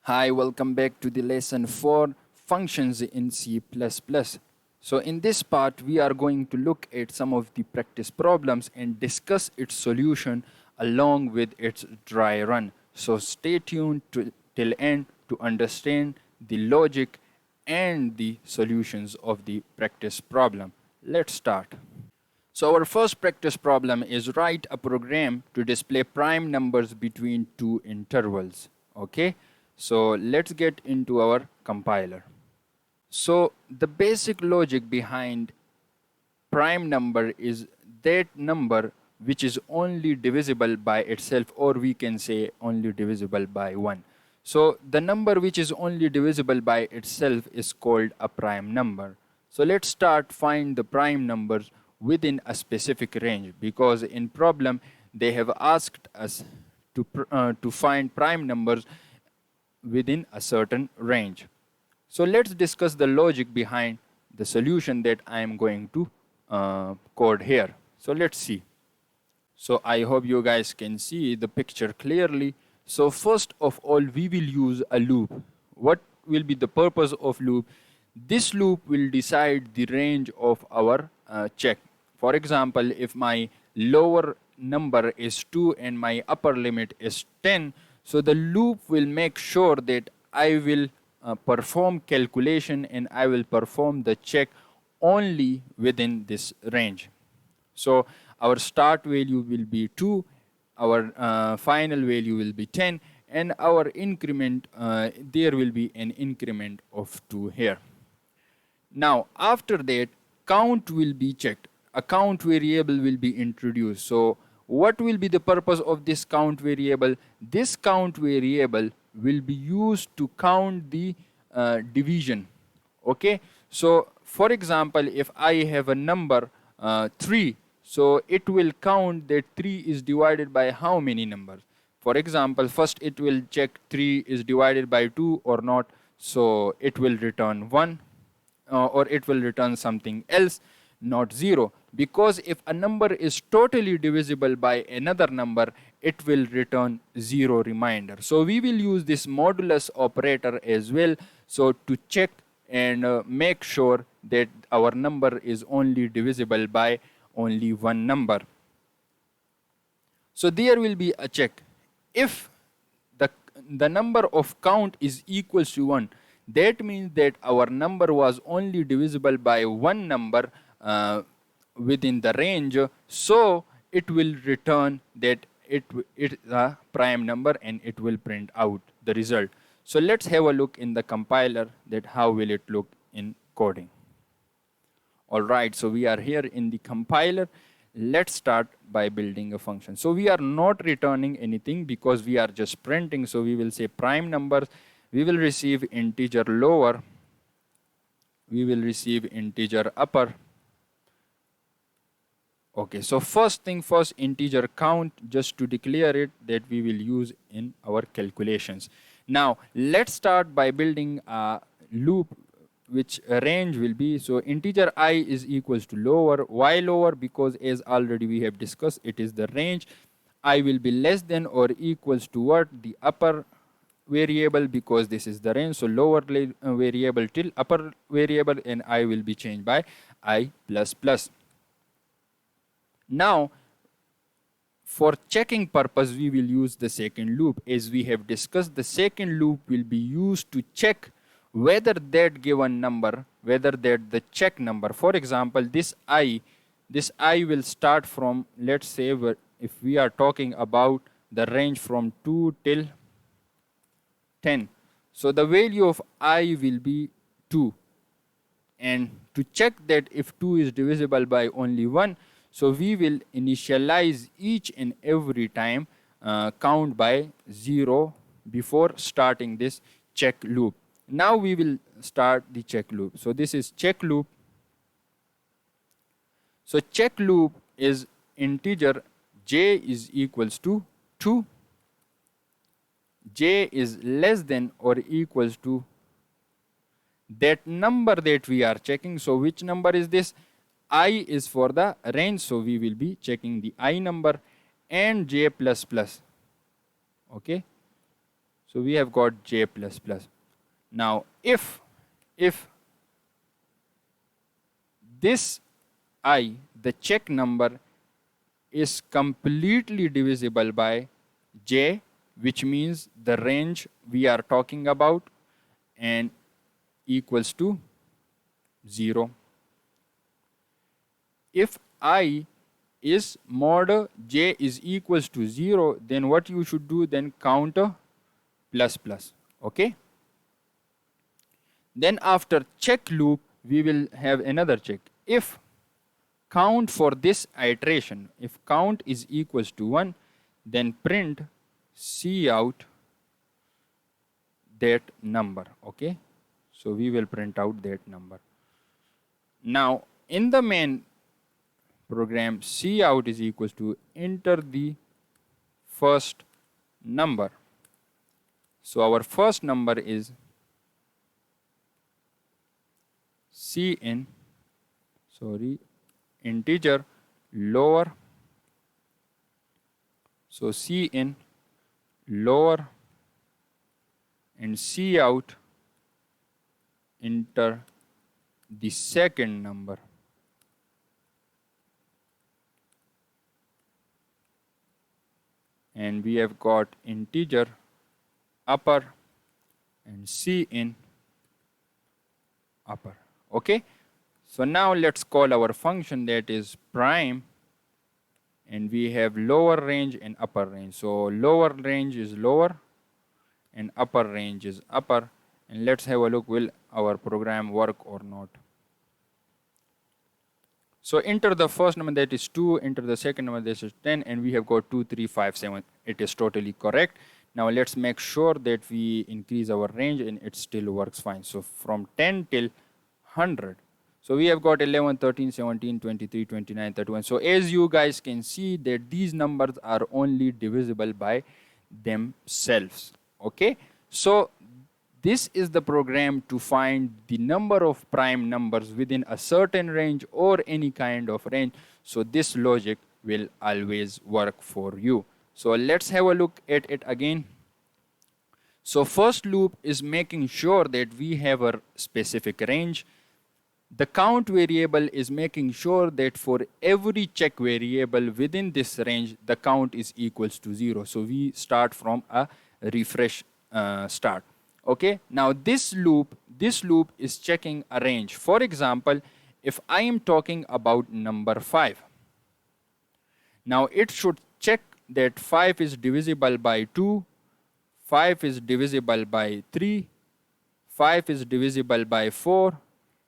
Hi, welcome back to the lesson 4 functions in C++. So in this part, we are going to look at some of the practice problems and discuss its solution along with its dry run. So stay tuned till end to understand the logic and the solutions of the practice problem. Let's start. So our first practice problem is write a program to display prime numbers between two intervals. Okay, so let's get into our compiler. So the basic logic behind prime number is that number which is only divisible by itself, or we can say only divisible by 1. So the number which is only divisible by itself is called a prime number. So let's start find the prime numbers within a specific range, because in problem they have asked us to find prime numbers within a certain range. So let's discuss the logic behind the solution that I am going to code here. So let's see. So I hope you guys can see the picture clearly. So first of all, we will use a loop. What will be the purpose of loop? This loop will decide the range of our check. For example, if my lower number is 2 and my upper limit is 10, so the loop will make sure that I will perform calculation and I will perform the check only within this range. So our start value will be 2, our final value will be 10, and our increment, there will be an increment of 2 here. Now after that, count will be checked. A count variable will be introduced. So what will be the purpose of this count variable? This count variable will be used to count the division. Okay, so for example, if I have a number 3, so it will count that 3 is divided by how many numbers. For example, first it will check 3 is divided by 2 or not, so it will return 1, or it will return something else, not 0, because if a number is totally divisible by another number, it will return 0 reminder. So we will use this modulus operator as well, so to check and make sure that our number is only divisible by only one number. So there will be a check. If the number of count is equals to 1, that means that our number was only divisible by one number within the range, so it will return that it is a prime number and it will print out the result. So let's have a look in the compiler that how will it look in coding. Alright, so we are here in the compiler. Let's start by building a function. So we are not returning anything because we are just printing. So we will say prime numbers. We will receive integer lower. We will receive integer upper. Okay, so first thing first, integer count, just to declare it, that we will use in our calculations. Now let's start by building a loop which range will be, so integer I is equals to lower. Why lower? Because as already we have discussed, it is the range. I will be less than or equals to what? The upper variable, because this is the range. So lower variable till upper variable, and I will be changed by I plus plus. Now for checking purpose, we will use the second loop. As we have discussed, the second loop will be used to check whether that given number, whether that the check number, for example, this I will start from, let's say, if we are talking about the range from 2 till 10. So the value of I will be 2. And to check that if 2 is divisible by only 1, so we will initialize each and every time count by 0 before starting this check loop. Now we will start the check loop. So this is check loop. So check loop is integer j is equals to 2. J is less than or equals to that number that we are checking. So which number is this? I is for the range, so we will be checking the I number, and j plus plus. Okay, So we have got j plus plus. Now if this I, the check number, is completely divisible by j, which means the range we are talking about, and equals to 0. If I is mod j is equals to 0, then what you should do, then count plus plus. Okay. Then after check loop, we will have another check. If count for this iteration, if count is equals to 1, then print C out that number. Okay. So we will print out that number. Now in the main program, C out is equals to enter the first number. So our first number is integer lower. So C in lower and C out enter the second number. And we have got integer upper and C in upper. Okay. So now let's call our function that is prime, and we have lower range and upper range. So lower range is lower and upper range is upper. And let's have a look, will our program work or not. So enter the first number, that is 2, enter the second number, that is 10, and we have got 2, 3, 5, 7. It is totally correct. Now let's make sure that we increase our range and it still works fine. So from 10 till 100. So we have got 11, 13, 17, 23, 29, 31. So as you guys can see that these numbers are only divisible by themselves. Okay. So this is the program to find the number of prime numbers within a certain range or any kind of range. So this logic will always work for you. So let's have a look at it again. So first loop is making sure that we have a specific range. The count variable is making sure that for every check variable within this range, the count is equals to 0. So we start from a refresh start. Okay. Now this loop is checking a range. For example, if I am talking about number 5, now it should check that 5 is divisible by 2, 5 is divisible by 3, 5 is divisible by 4,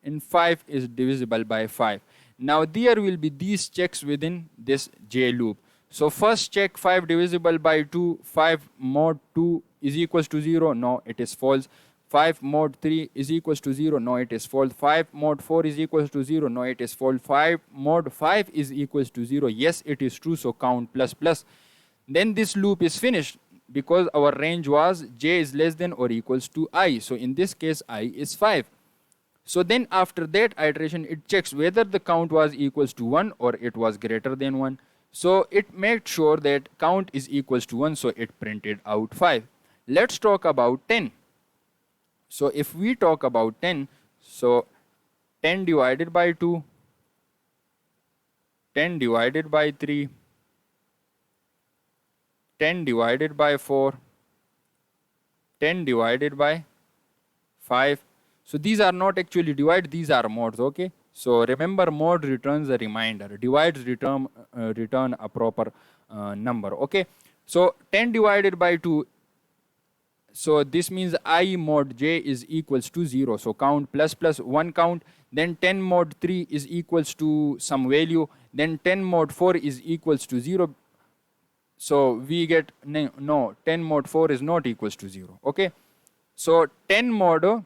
and 5 is divisible by 5. Now there will be these checks within this J loop. So first check 5 divisible by 2, 5 mod 2 is equals to 0, no, it is false. 5 mod 3 is equals to 0, no, it is false. 5 mod 4 is equals to 0, no, it is false. 5 mod 5 is equals to 0, yes, it is true, so count plus plus. Then this loop is finished because our range was j is less than or equals to I. So in this case, I is 5. So then after that iteration, it checks whether the count was equals to 1 or it was greater than 1. So it made sure that count is equals to 1, so it printed out 5. Let's talk about 10. So if we talk about 10, so 10 divided by 2, 10 divided by 3, 10 divided by 4, 10 divided by 5. So these are not actually divide, these are mods, okay? So remember, mod returns a reminder, divides return a proper number, okay? So 10 divided by 2, so this means I mod j is equals to 0. So count plus plus 1 count, then 10 mod 3 is equals to some value, then 10 mod 4 is equals to 0. So we get, no, 10 mod 4 is not equals to 0, okay? So 10 mod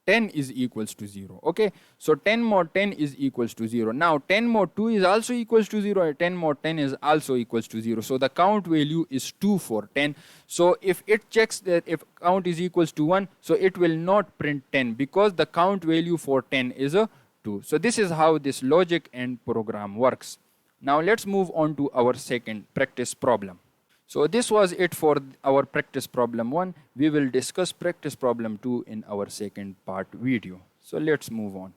10 is equals to 0, okay? So 10 mod 10 is equals to 0. Now 10 mod 2 is also equals to 0, and 10 mod 10 is also equals to 0. So the count value is 2 for 10. So if it checks that if count is equals to 1, so it will not print 10 because the count value for 10 is a 2. So this is how this logic and program works. Now let's move on to our second practice problem. So this was it for our practice problem 1. We will discuss practice problem 2 in our second part video. So let's move on.